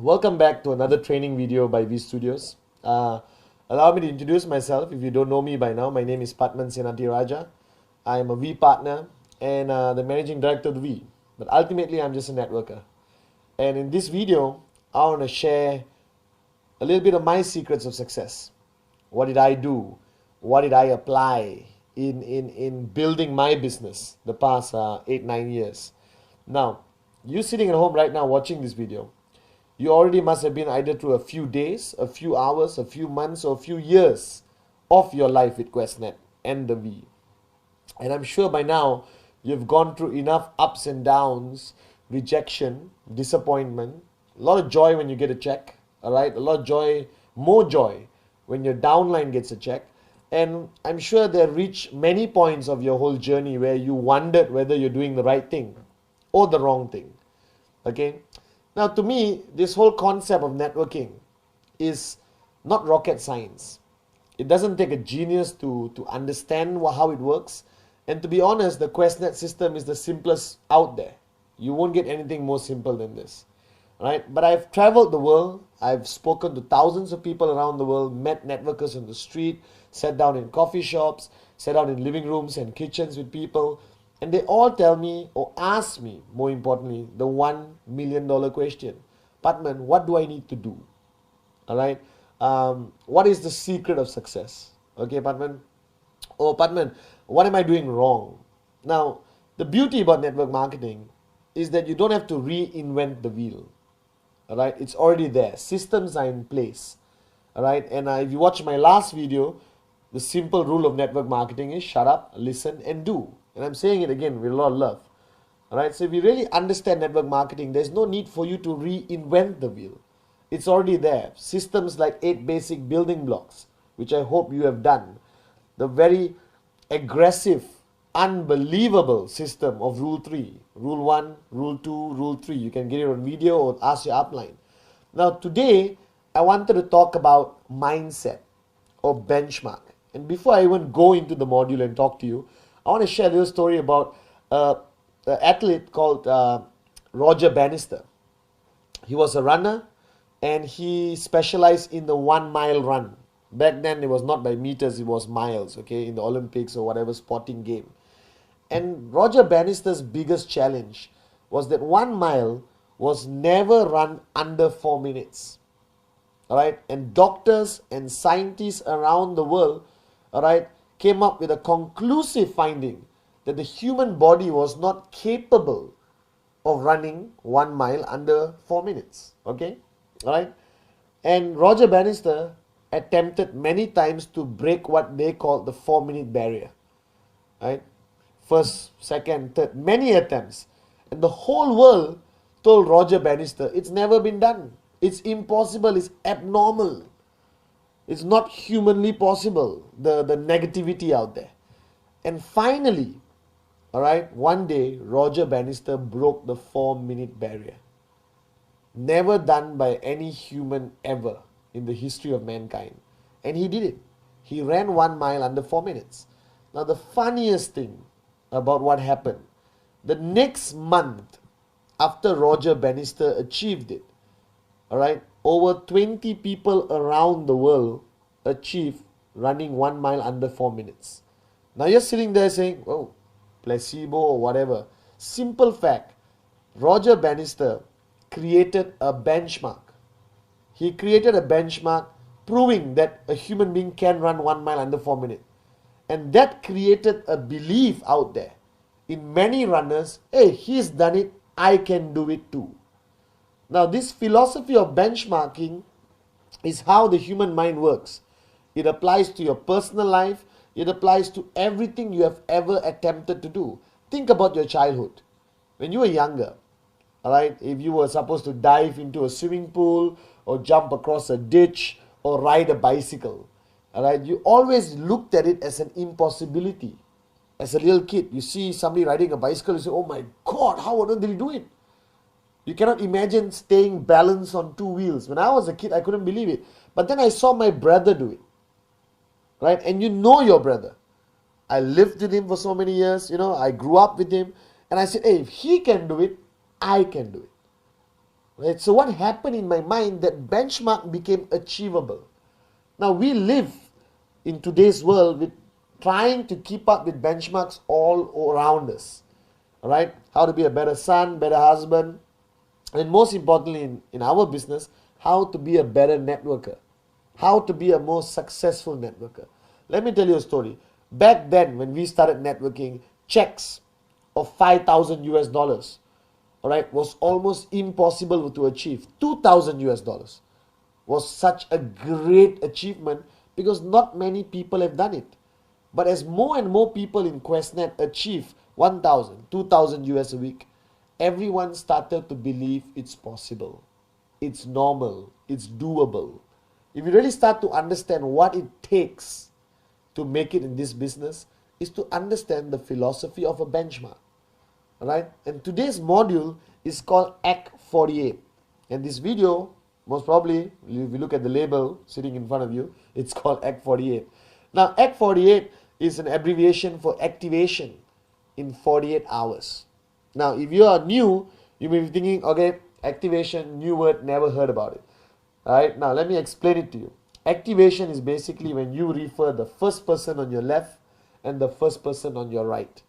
Welcome back to another training video by V Studios. Allow me to introduce myself. If you don't know me by now, my name is Pathman Senati Raja. I am a V partner and the managing director of the V. But ultimately, I'm just a networker. And in this video, I want to share a little bit of my secrets of success. What did I do? What did I apply in building my business the past 8-9 years? Now, you sitting at home right now watching this video, you already must have been either through a few days, a few hours, a few months, or a few years of your life with QuestNet and the V. And I'm sure by now you've gone through enough ups and downs, rejection, disappointment, a lot of joy when you get a check, all right? A lot of joy, more joy when your downline gets a check. And I'm sure there reached many points of your whole journey where you wondered whether you're doing the right thing or the wrong thing, okay? Now, to me, this whole concept of networking is not rocket science. It doesn't take a genius to understand how it works. And to be honest, the QuestNet system is the simplest out there. You won't get anything more simple than this, right? But I've traveled the world. I've spoken to thousands of people around the world, met networkers on the street, sat down in coffee shops, sat down in living rooms and kitchens with people. And they all tell me, or ask me, more importantly, the $1 million question. Pathman, what do I need to do? All right. What is the secret of success? Okay, Pathman. Oh, Pathman, what am I doing wrong? Now, the beauty about network marketing is that you don't have to reinvent the wheel. All right. It's already there. Systems are in place. All right. And if you watch my last video, the simple rule of network marketing is shut up, listen, and do. And I'm saying it again with a lot of love. All right, so if you really understand network marketing, there's no need for you to reinvent the wheel. It's already there. Systems like 8 basic building blocks, which I hope you have done. The very aggressive, unbelievable system of Rule 3. Rule 1, Rule 2, Rule 3. You can get it on video or ask your upline. Now, today, I wanted to talk about mindset or benchmark. And before I even go into the module and talk to you, I want to share a little story about an athlete called Roger Bannister. He was a runner and he specialized in the 1 mile run. Back then it was not by meters, it was miles, okay, in the Olympics or whatever sporting game. And Roger Bannister's biggest challenge was that 1 mile was never run under 4 minutes. All right, and doctors and scientists around the world, all right, came up with a conclusive finding that the human body was not capable of running 1 mile under 4 minutes. Okay, all right. And Roger Bannister attempted many times to break what they call the 4-minute barrier. Right, first, second, third, many attempts, and the whole world told Roger Bannister it's never been done. It's impossible. It's abnormal. It's not humanly possible, the negativity out there. And finally, all right, one day, Roger Bannister broke the 4-minute barrier. Never done by any human ever in the history of mankind. And he did it. He ran 1 mile under 4 minutes. Now, the funniest thing about what happened, the next month after Roger Bannister achieved it, all right, over 20 people around the world achieved running 1 mile under 4 minutes. Now you're sitting there saying, oh, placebo or whatever. Simple fact, Roger Bannister created a benchmark. He created a benchmark proving that a human being can run 1 mile under 4 minutes. And that created a belief out there in many runners, hey, he's done it, I can do it too. Now, this philosophy of benchmarking is how the human mind works. It applies to your personal life. It applies to everything you have ever attempted to do. Think about your childhood. When you were younger, all right, if you were supposed to dive into a swimming pool or jump across a ditch or ride a bicycle, all right, you always looked at it as an impossibility. As a little kid, you see somebody riding a bicycle, you say, oh my God, how on earth did he do it? You cannot imagine staying balanced on 2 wheels. When I was a kid, I couldn't believe it. But then I saw my brother do it. Right? And you know your brother. I lived with him for so many years. I grew up with him. And I said, hey, if he can do it, I can do it. Right? So what happened in my mind, that benchmark became achievable. Now we live in today's world with trying to keep up with benchmarks all around us. All right? How to be a better son, better husband, and most importantly in our business, how to be a better networker, how to be a more successful networker. Let me tell you a story. Back then, when we started networking, checks of 5,000 US dollars, all right, was almost impossible to achieve. 2,000 US dollars was such a great achievement because not many people have done it. But as more and more people in QuestNet achieve 1,000, 2,000 US a week, everyone started to believe it's possible, it's normal, it's doable. If you really start to understand what it takes to make it in this business, is to understand the philosophy of a benchmark. Alright? And today's module is called Act 48. And this video, most probably, if you look at the label sitting in front of you, it's called Act 48. Now, Act 48 is an abbreviation for activation in 48 hours. Now, if you are new, you may be thinking, okay, activation, new word, never heard about it. Alright, now let me explain it to you. Activation is basically when you refer the first person on your left and the first person on your right.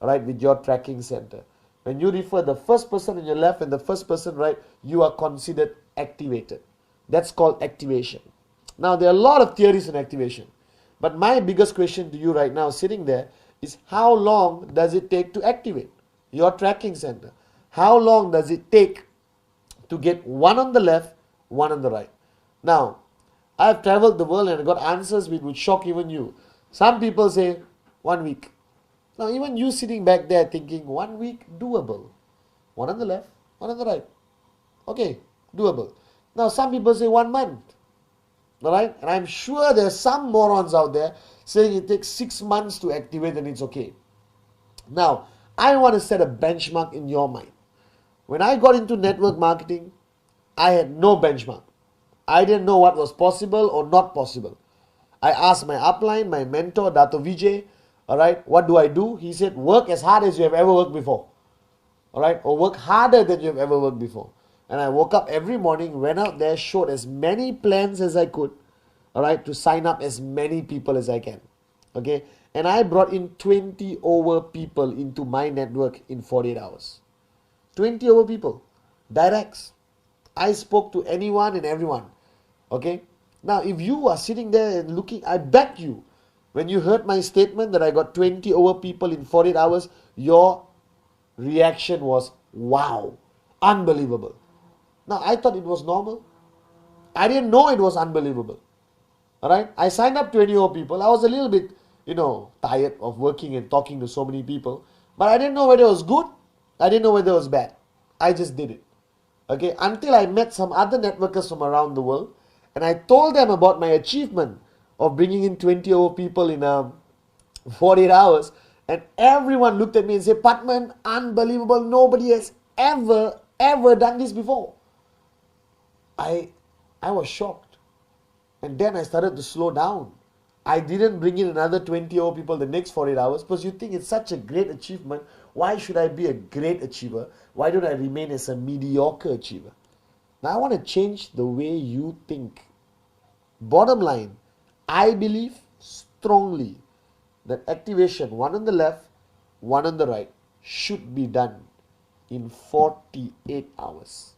Alright, with your tracking center. When you refer the first person on your left and the first person right, you are considered activated. That's called activation. Now, there are a lot of theories in activation. But my biggest question to you right now, sitting there, is how long does it take to activate your tracking center? How long does it take to get one on the left, one on the right? Now, I've traveled the world and I got answers which would shock even you. Some people say 1 week. Now, even you sitting back there thinking 1 week, doable. One on the left, one on the right. Okay, doable. Now, some people say 1 month. Alright? And I'm sure there's some morons out there saying it takes 6 months to activate and it's okay. Now, I want to set a benchmark in your mind. When I got into network marketing, I had no benchmark. I didn't know what was possible or not possible. I asked my upline, my mentor, Dato Vijay, alright, what do I do? He said, work as hard as you have ever worked before. Alright, or work harder than you have ever worked before. And I woke up every morning, went out there, showed as many plans as I could, alright, to sign up as many people as I can. Okay, and I brought in 20 over people into my network in 48 hours. 20 over people, directs. I spoke to anyone and everyone. Okay, now if you are sitting there and looking, I bet you, when you heard my statement that I got 20 over people in 48 hours, your reaction was, wow, unbelievable. Now, I thought it was normal. I didn't know it was unbelievable. Alright, I signed up 20 over people. I was a little bit, tired of working and talking to so many people. But I didn't know whether it was good. I didn't know whether it was bad. I just did it. Okay, until I met some other networkers from around the world. And I told them about my achievement of bringing in 20 over people in 48 hours. And everyone looked at me and said, Pathman, unbelievable. Nobody has ever done this before. I was shocked. And then I started to slow down. I didn't bring in another 20 over people the next 48 hours because you think it's such a great achievement. Why should I be a great achiever? Why don't I remain as a mediocre achiever? Now I want to change the way you think. Bottom line, I believe strongly that activation, one on the left, one on the right, should be done in 48 hours.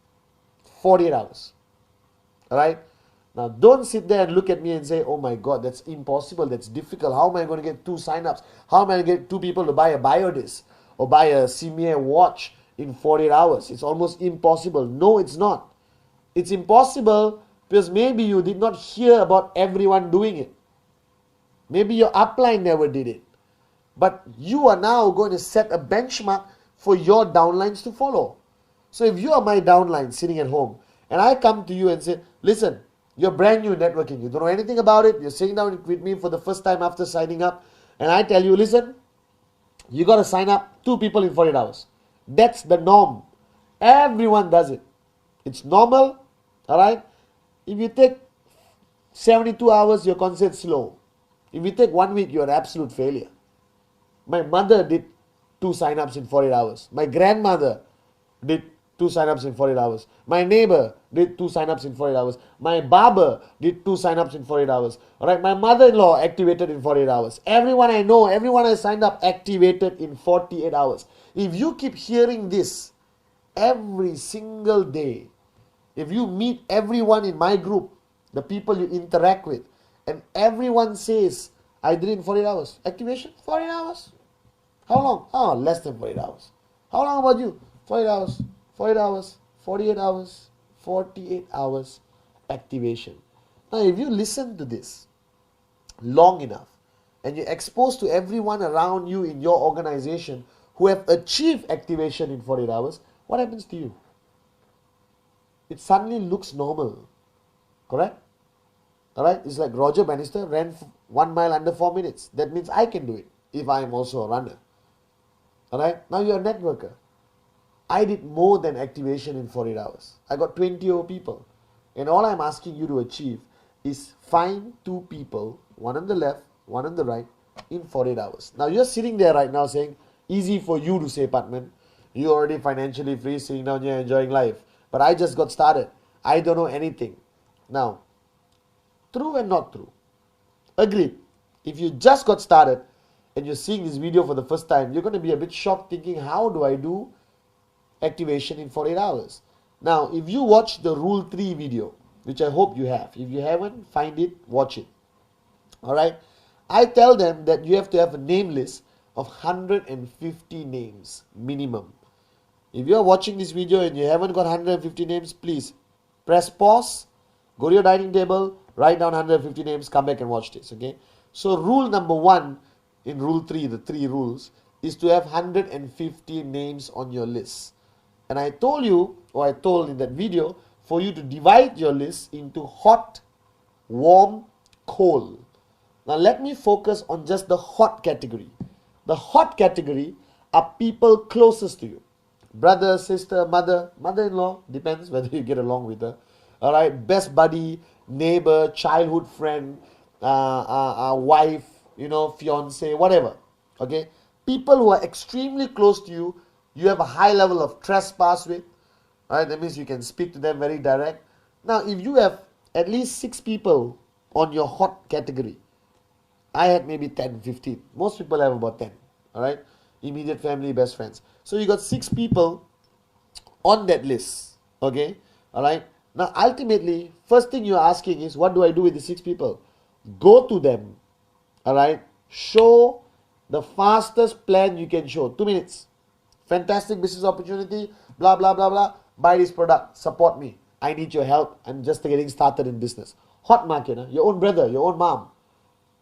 48 hours. Alright? Now, don't sit there and look at me and say, oh my God, that's impossible, that's difficult. How am I going to get 2 signups? How am I going to get 2 people to buy a biodisc or buy a CMA watch in 48 hours? It's almost impossible. No, it's not. It's impossible because maybe you did not hear about everyone doing it. Maybe your upline never did it. But you are now going to set a benchmark for your downlines to follow. So if you are my downline sitting at home and I come to you and say, listen, you're brand new in networking. You don't know anything about it. You're sitting down with me for the first time after signing up. And I tell you, listen, you got to sign up 2 people in 48 hours. That's the norm. Everyone does it. It's normal. All right. If you take 72 hours, you're considered slow. If you take 1 week, you're an absolute failure. My mother did 2 signups in 48 hours. My grandmother did 2 sign-ups in 48 hours. My neighbor did 2 sign-ups in 48 hours. My barber did 2 sign-ups in 48 hours. All right, my mother-in-law activated in 48 hours. Everyone I know, everyone I signed up activated in 48 hours. If you keep hearing this every single day, if you meet everyone in my group, the people you interact with, and everyone says, I did it in 48 hours. Activation, 48 hours. How long? Oh, less than 48 hours. How long about you? 48 hours, 48 hours, 48 hours, 48 hours activation. Now, if you listen to this long enough and you're exposed to everyone around you in your organization who have achieved activation in 48 hours, what happens to you? It suddenly looks normal. Correct? Alright? It's like Roger Bannister ran 1 mile under 4 minutes. That means I can do it if I am also a runner. Alright? Now you're a networker. I did more than activation in 48 hours. I got 20 over people. And all I'm asking you to achieve is find 2 people, one on the left, one on the right, in 48 hours. Now you're sitting there right now saying, easy for you to say, Pathman. You're already financially free, sitting down here enjoying life. But I just got started. I don't know anything. Now, true and not true. Agreed. If you just got started and you're seeing this video for the first time, you're going to be a bit shocked thinking, how do I do activation in 48 hours? Now, if you watch the Rule 3 video, which I hope you have, if you haven't, find it, watch it. Alright? I tell them that you have to have a name list of 150 names minimum. If you're watching this video and you haven't got 150 names, please press pause, go to your dining table, write down 150 names, come back and watch this. Okay? So rule number 1 in Rule 3, the 3 rules, is to have 150 names on your list. And I told you, or I told in that video, for you to divide your list into hot, warm, cold. Now let me focus on just the hot category. The hot category are people closest to you. Brother, sister, mother, mother-in-law, depends whether you get along with her. Alright, best buddy, neighbor, childhood friend, wife, fiance, whatever. Okay, people who are extremely close to you, you have a high level of trespass with. Alright, that means you can speak to them very direct. Now, if you have at least 6 people on your hot category, I had maybe 10, 15. Most people have about 10. Alright, immediate family, best friends. So you got 6 people on that list. Okay, alright. Now, ultimately, first thing you're asking is, what do I do with the 6 people? Go to them. Alright, show the fastest plan you can show. 2 minutes. Fantastic business opportunity, blah, blah, blah, blah. Buy this product, support me. I need your help. I'm just getting started in business. Hot market, huh? Your own brother, your own mom.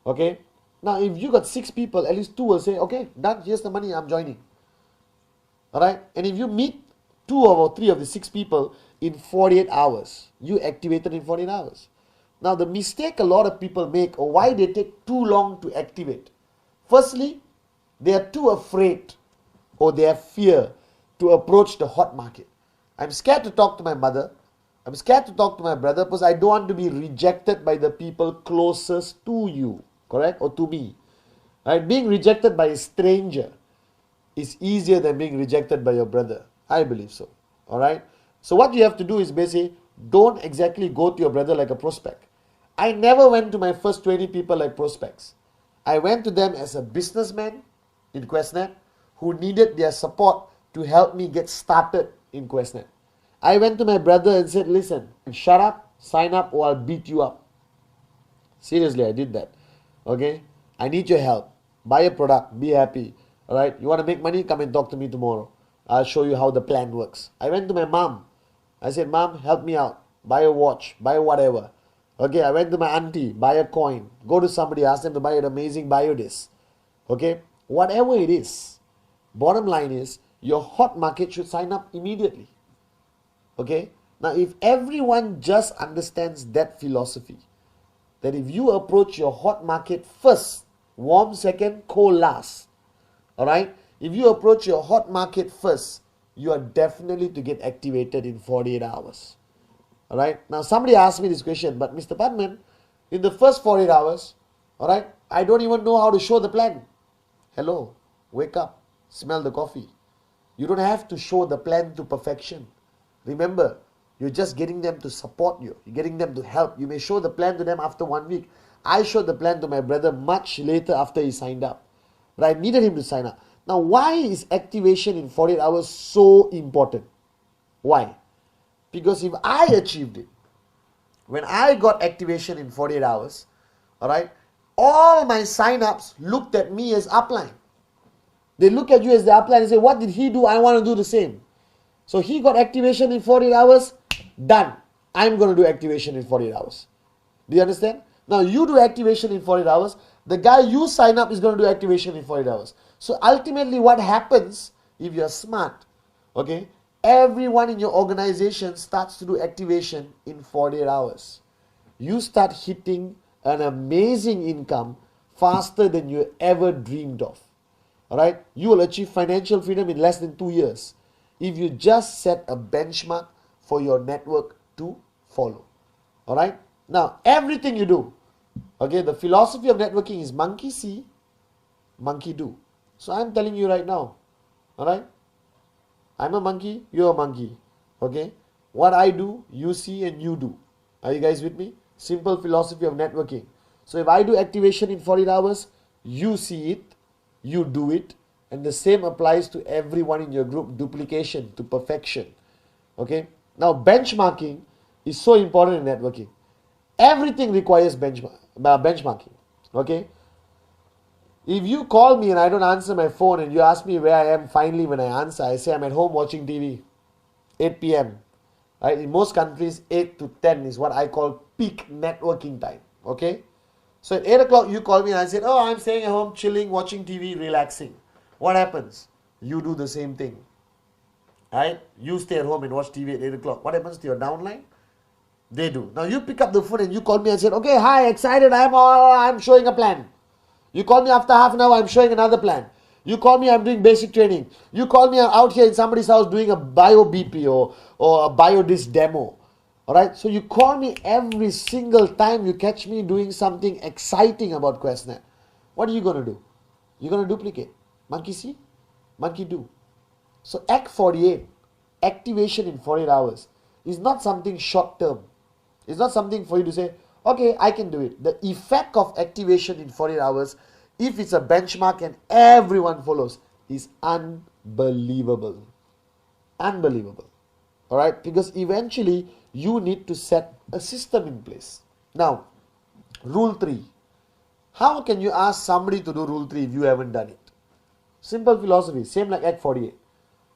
Okay? Now, if you got 6 people, at least 2 will say, okay, done, here's the money, I'm joining. Alright? And if you meet 2 or 3 of the 6 people in 48 hours, you activated in 48 hours. Now, the mistake a lot of people make, or why they take too long to activate. Firstly, they are too afraid, or they have fear to approach the hot market. I'm scared to talk to my mother. I'm scared to talk to my brother because I don't want to be rejected by the people closest to you. Correct? Or to me. Right? Being rejected by a stranger is easier than being rejected by your brother. I believe so. Alright? So what you have to do is basically, don't exactly go to your brother like a prospect. I never went to my first 20 people like prospects. I went to them as a businessman in QuestNet who needed their support to help me get started in QuestNet. I went to my brother and said, listen, shut up, sign up, or I'll beat you up. Seriously, I did that. Okay? I need your help. Buy a product, be happy. Alright? You want to make money? Come and talk to me tomorrow. I'll show you how the plan works. I went to my mom. I said, Mom, help me out. Buy a watch, buy whatever. Okay, I went to my auntie, buy a coin. Go to somebody, ask them to buy an amazing biodisc. Okay? Whatever it is. Bottom line is, your hot market should sign up immediately. Okay? Now, if everyone just understands that philosophy, that if you approach your hot market first, warm second, cold last. Alright? If you approach your hot market first, you are definitely to get activated in 48 hours. Alright? Now, somebody asked me this question, but Mr. Pathman, in the first 48 hours, alright, I don't even know how to show the plan. Hello, wake up, smell the coffee. You don't have to show the plan to perfection. Remember, you're just getting them to support you. You're getting them to help. You may show the plan to them after 1 week. I showed the plan to my brother much later after he signed up. But I needed him to sign up. Now, why is activation in 48 hours so important? Why? Because if I achieved it, when I got activation in 48 hours, alright, all my sign-ups looked at me as upline. They look at you as the upline and say, what did he do? I want to do the same. So he got activation in 48 hours, done. I'm going to do activation in 48 hours. Do you understand? Now you do activation in 48 hours. The guy you sign up is going to do activation in 48 hours. So ultimately what happens, if you're smart, okay, everyone in your organization starts to do activation in 48 hours. You start hitting an amazing income faster than you ever dreamed of. Alright? You will achieve financial freedom in less than 2 years if you just set a benchmark for your network to follow. Alright? Now, everything you do, okay, the philosophy of networking is monkey see, monkey do. So I'm telling you right now, alright? I'm a monkey, you're a monkey. Okay? What I do, you see and you do. Are you guys with me? Simple philosophy of networking. So if I do activation in 48 hours, you see it, you do it, and the same applies to everyone in your group, duplication to perfection. Okay? Now benchmarking is so important in networking. Everything requires benchmarking. Okay? If you call me and I don't answer my phone and you ask me where I am finally when I answer, I say I'm at home watching TV, 8 p.m. Right? In most countries, 8 to 10 is what I call peak networking time. Okay? So at 8 o'clock you call me and I said, oh, I'm staying at home, chilling, watching TV, relaxing. What happens? You do the same thing. Right? You stay at home and watch TV at 8 o'clock. What happens to your downline? They do. Now you pick up the phone and you call me and said, okay, hi, excited, I'm showing a plan. You call me after half an hour, I'm showing another plan. You call me, I'm doing basic training. You call me, I'm out here in somebody's house doing a bio BP or a biodisc demo. Alright, so you call me every single time you catch me doing something exciting about QuestNet. What are you going to do? You're going to duplicate. Monkey see, monkey do. So Act 48, activation in 48 hours, is not something short term. It's not something for you to say, okay, I can do it. The effect of activation in 48 hours, if it's a benchmark and everyone follows, is unbelievable. Unbelievable. Alright? Because eventually you need to set a system in place. Now, rule 3. How can you ask somebody to do rule 3 if you haven't done it? Simple philosophy, same like Act 48.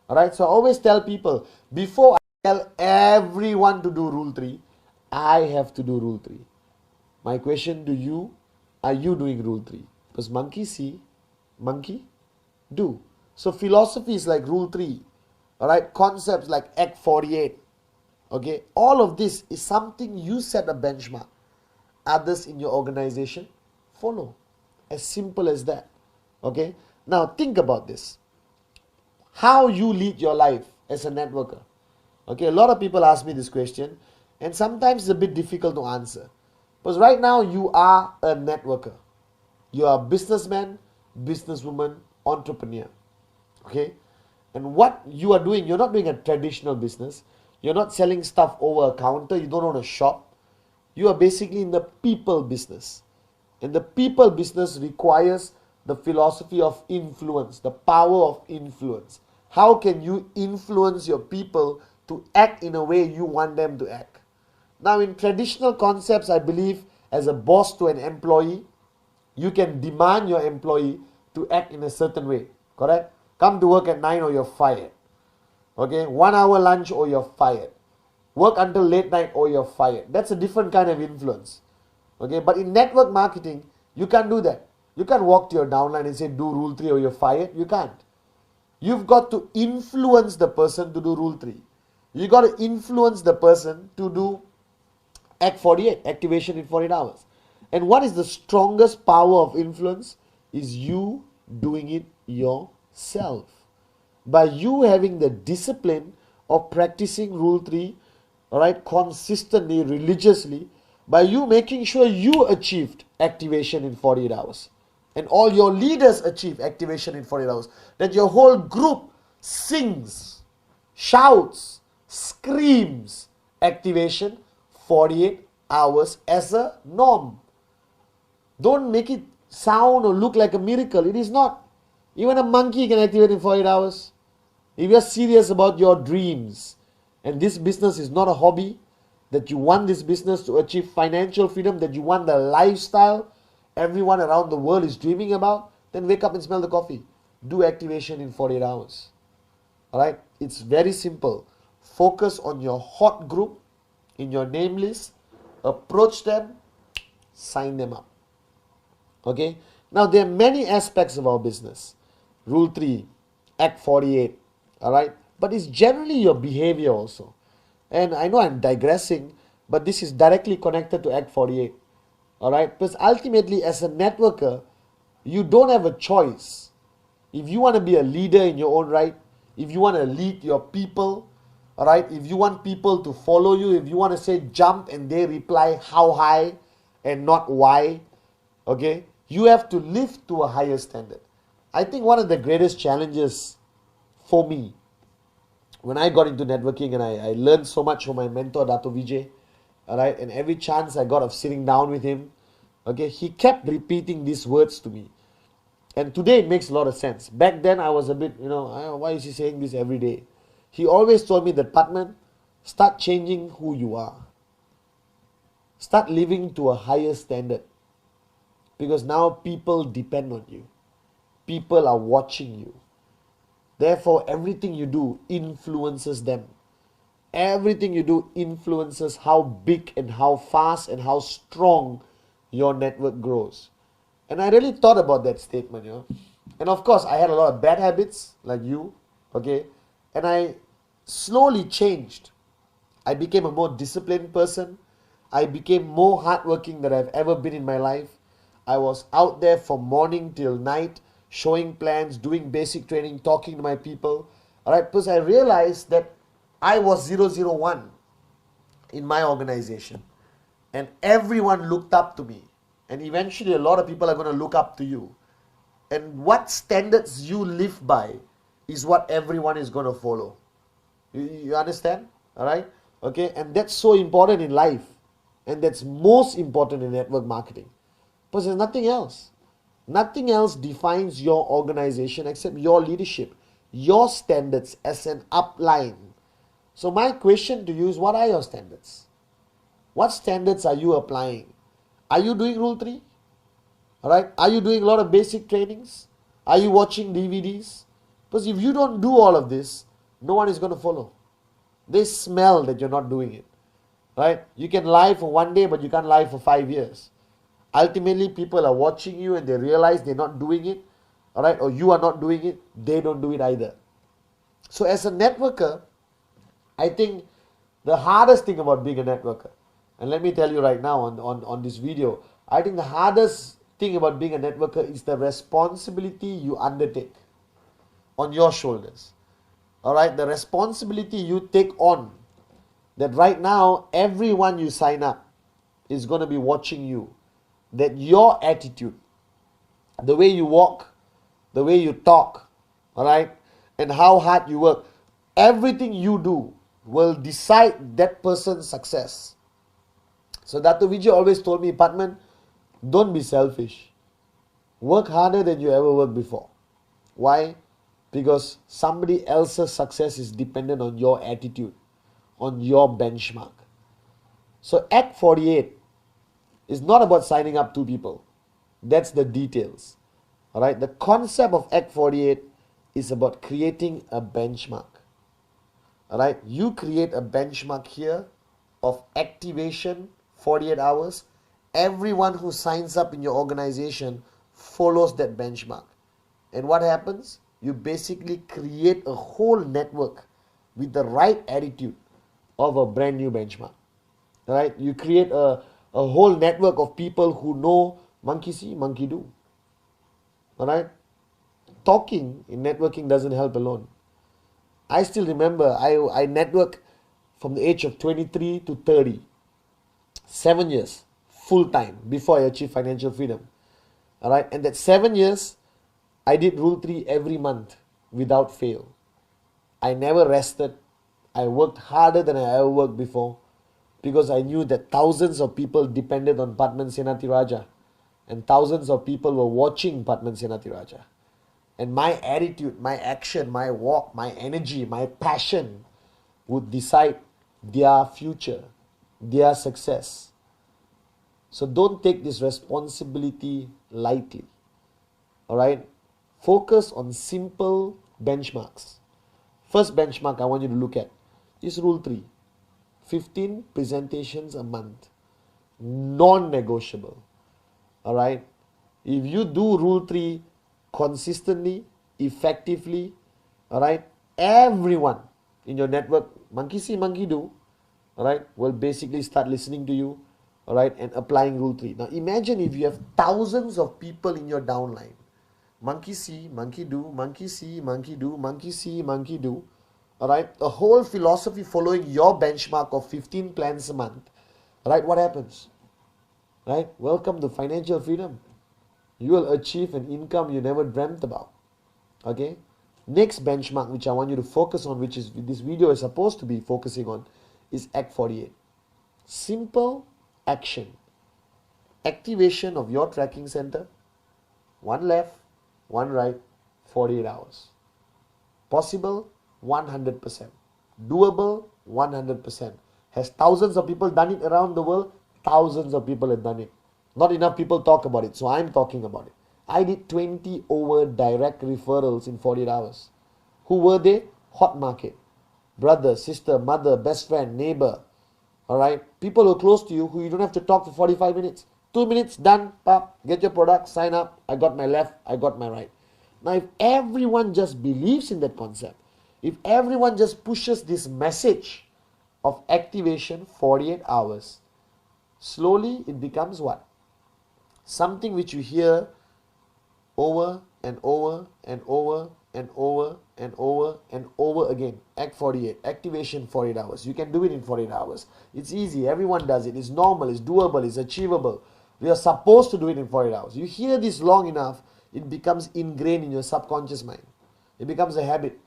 Alright? So I always tell people, before I tell everyone to do rule 3, I have to do rule 3. My question to you, are you doing rule 3? Because monkey see, monkey do. So philosophy is like rule 3. Alright, concepts like Act 48. Okay, all of this is something you set a benchmark. Others in your organization follow. As simple as that. Okay, now think about this. How you lead your life as a networker. Okay, a lot of people ask me this question and sometimes it's a bit difficult to answer. Because right now you are a networker. You are a businessman, businesswoman, entrepreneur. Okay? And what you are doing, you're not doing a traditional business. You're not selling stuff over a counter. You don't own a shop. You are basically in the people business. And the people business requires the philosophy of influence, the power of influence. How can you influence your people to act in a way you want them to act? Now in traditional concepts, I believe as a boss to an employee, you can demand your employee to act in a certain way. Correct? Come to work at 9 or you're fired. Okay? 1 hour lunch or you're fired. Work until late night or you're fired. That's a different kind of influence. Okay? But in network marketing, you can't do that. You can't walk to your downline and say do rule 3 or you're fired. You can't. You've got to influence the person to do rule 3. You got to influence the person to do Act 48, activation in 48 hours. And what is the strongest power of influence? Is you doing it yourself. By you having the discipline of practicing rule 3, alright, consistently, religiously, by you making sure you achieved activation in 48 hours. And all your leaders achieve activation in 48 hours. That your whole group sings, shouts, screams activation 48 hours as a norm. Don't make it sound or look like a miracle. It is not. Even a monkey can activate in 48 hours. If you're serious about your dreams and this business is not a hobby, that you want this business to achieve financial freedom, that you want the lifestyle everyone around the world is dreaming about, then wake up and smell the coffee. Do activation in 48 hours. Alright? It's very simple. Focus on your hot group in your name list. Approach them. Sign them up. Okay? Now there are many aspects of our business. Rule 3, Act 48. Alright? But it's generally your behavior also. And I know I'm digressing, but this is directly connected to Act 48. Alright? Because ultimately, as a networker, you don't have a choice. If you want to be a leader in your own right, if you want to lead your people, alright, if you want people to follow you, if you want to say jump and they reply how high and not why, okay, you have to live to a higher standard. I think one of the greatest challenges for me, when I got into networking and I learned so much from my mentor, Dato Vijay, alright, and every chance I got of sitting down with him, okay, he kept repeating these words to me. And today it makes a lot of sense. Back then I was a bit, why is he saying this every day? He always told me that, Pathman, start changing who you are. Start living to a higher standard. Because now people depend on you. People are watching you. Therefore, everything you do influences them. Everything you do influences how big and how fast and how strong your network grows. And I really thought about that statement, And of course, I had a lot of bad habits, like you, okay? And I slowly changed. I became a more disciplined person. I became more hardworking than I've ever been in my life. I was out there from morning till night, showing plans, doing basic training, talking to my people. Alright, because I realized that I was 001 in my organization. And everyone looked up to me. And eventually a lot of people are going to look up to you. And what standards you live by is what everyone is going to follow. You understand? Alright? Okay? And that's so important in life. And that's most important in network marketing. Because there's nothing else. Nothing else defines your organization except your leadership. Your standards as an upline. So my question to you is, what are your standards? What standards are you applying? Are you doing Rule 3? Alright? Are you doing a lot of basic trainings? Are you watching DVDs? Because if you don't do all of this, no one is going to follow. They smell that you're not doing it. Right? You can lie for one day, but you can't lie for 5 years. Ultimately, people are watching you and they realize they're not doing it. Alright? Or you are not doing it. They don't do it either. So as a networker, I think the hardest thing about being a networker, and let me tell you right now on this video, I think the hardest thing about being a networker is the responsibility you undertake on your shoulders. Alright, the responsibility you take on, that right now everyone you sign up is going to be watching you. That your attitude, the way you walk, the way you talk, alright, and how hard you work, everything you do will decide that person's success. So Dato Vijay always told me, Pathman, don't be selfish. Work harder than you ever worked before. Why? Because somebody else's success is dependent on your attitude, on your benchmark. So Act 48 is not about signing up 2 people. That's the details. Alright? The concept of Act 48 is about creating a benchmark. Alright? You create a benchmark here of activation 48 hours. Everyone who signs up in your organization follows that benchmark. And what happens? You basically create a whole network with the right attitude of a brand new benchmark. Alright? You create a whole network of people who know monkey see, monkey do. Alright? Talking in networking doesn't help alone. I still remember I network from the age of 23 to 30. 7 years, full time, before I achieved financial freedom. Alright? And that 7 years, I did Rule 3 every month without fail. I never rested. I worked harder than I ever worked before because I knew that thousands of people depended on Pathman Senatiraja and thousands of people were watching Pathman Senatiraja. And my attitude, my action, my walk, my energy, my passion would decide their future, their success. So don't take this responsibility lightly. Alright? Focus on simple benchmarks. First benchmark I want you to look at is Rule 3. 15 presentations a month. Non-negotiable. Alright? If you do Rule 3 consistently, effectively, alright, everyone in your network, monkey see, monkey do, alright, will basically start listening to you, alright, and applying Rule 3. Now imagine if you have thousands of people in your downline. Monkey see, monkey do, monkey see, monkey do, monkey see, monkey do. Alright, a whole philosophy following your benchmark of 15 plans a month. Right, what happens? Right, welcome to financial freedom. You will achieve an income you never dreamt about. Okay, next benchmark which I want you to focus on, which is this video is supposed to be focusing on, is Act 48. Simple action. Activation of your tracking center. One left, one right, 48 hours. Possible, 100%. Doable, 100%. Has thousands of people done it around the world? Thousands of people have done it. Not enough people talk about it, so I'm talking about it. I did 20 over direct referrals in 48 hours. Who were they? Hot market. Brother, sister, mother, best friend, neighbor. Alright? People who are close to you who you don't have to talk for 45 minutes. 2 minutes, done, pop, get your product, sign up. I got my left, I got my right. Now if everyone just believes in that concept, if everyone just pushes this message of activation 48 hours, slowly it becomes what? Something which you hear over and over and over and over and over and over again. Act 48, activation 48 hours. You can do it in 48 hours. It's easy, everyone does it. It's normal, it's doable, it's achievable. We are supposed to do it in 48 hours. You hear this long enough, it becomes ingrained in your subconscious mind. It becomes a habit.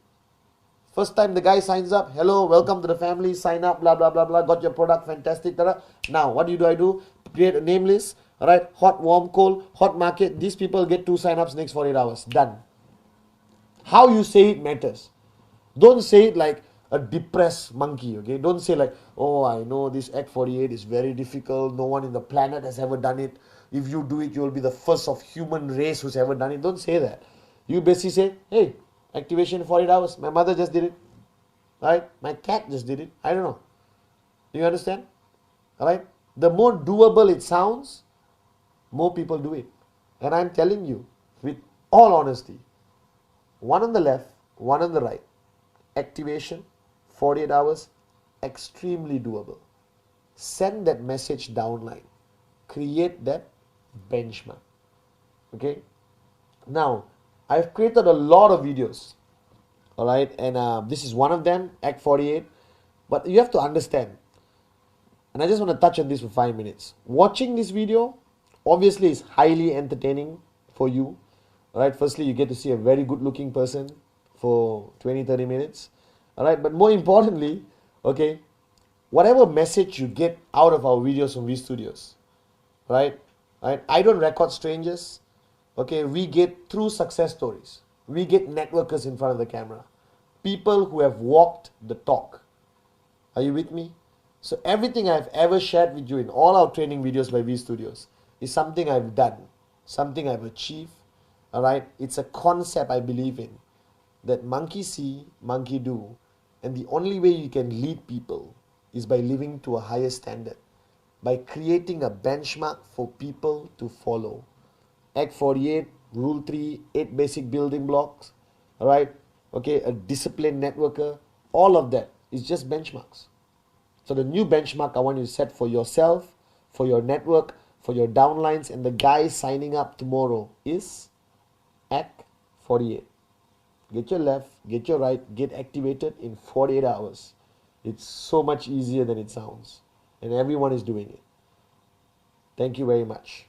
First time the guy signs up, hello, welcome to the family, sign up, blah, blah, blah, blah, got your product, fantastic. Now, what do? I do? Create a name list, alright, hot, warm, cold, hot market. These people get 2 sign-ups next 48 hours. Done. How you say it matters. Don't say it like a depressed monkey, okay? Don't say like, oh, I know this Act 48 is very difficult. No one in the planet has ever done it. If you do it, you will be the first of human race who's ever done it. Don't say that. You basically say, hey, activation 48 hours. My mother just did it. Right? My cat just did it. I don't know. Do you understand? Alright? The more doable it sounds, more people do it. And I'm telling you, with all honesty, one on the left, one on the right. Activation, 48 hours, extremely doable. Send that message downline. Create that benchmark. Okay? Now, I've created a lot of videos. Alright, and this is one of them, Act 48. But you have to understand, and I just want to touch on this for 5 minutes. Watching this video, obviously, is highly entertaining for you. Alright, firstly, you get to see a very good looking person for 20-30 minutes. Alright, but more importantly, okay, whatever message you get out of our videos from V Studios, right? I don't record strangers. Okay, we get true success stories. We get networkers in front of the camera. People who have walked the talk. Are you with me? So everything I've ever shared with you in all our training videos by V Studios is something I've done, something I've achieved. Alright, it's a concept I believe in. That monkey see, monkey do. And the only way you can lead people is by living to a higher standard. By creating a benchmark for people to follow. Act 48, Rule 3, 8 basic building blocks. Alright, okay, a disciplined networker. All of that is just benchmarks. So the new benchmark I want you to set for yourself, for your network, for your downlines, and the guys signing up tomorrow is Act 48. Get your left, get your right, get activated in 48 hours. It's so much easier than it sounds. And everyone is doing it. Thank you very much.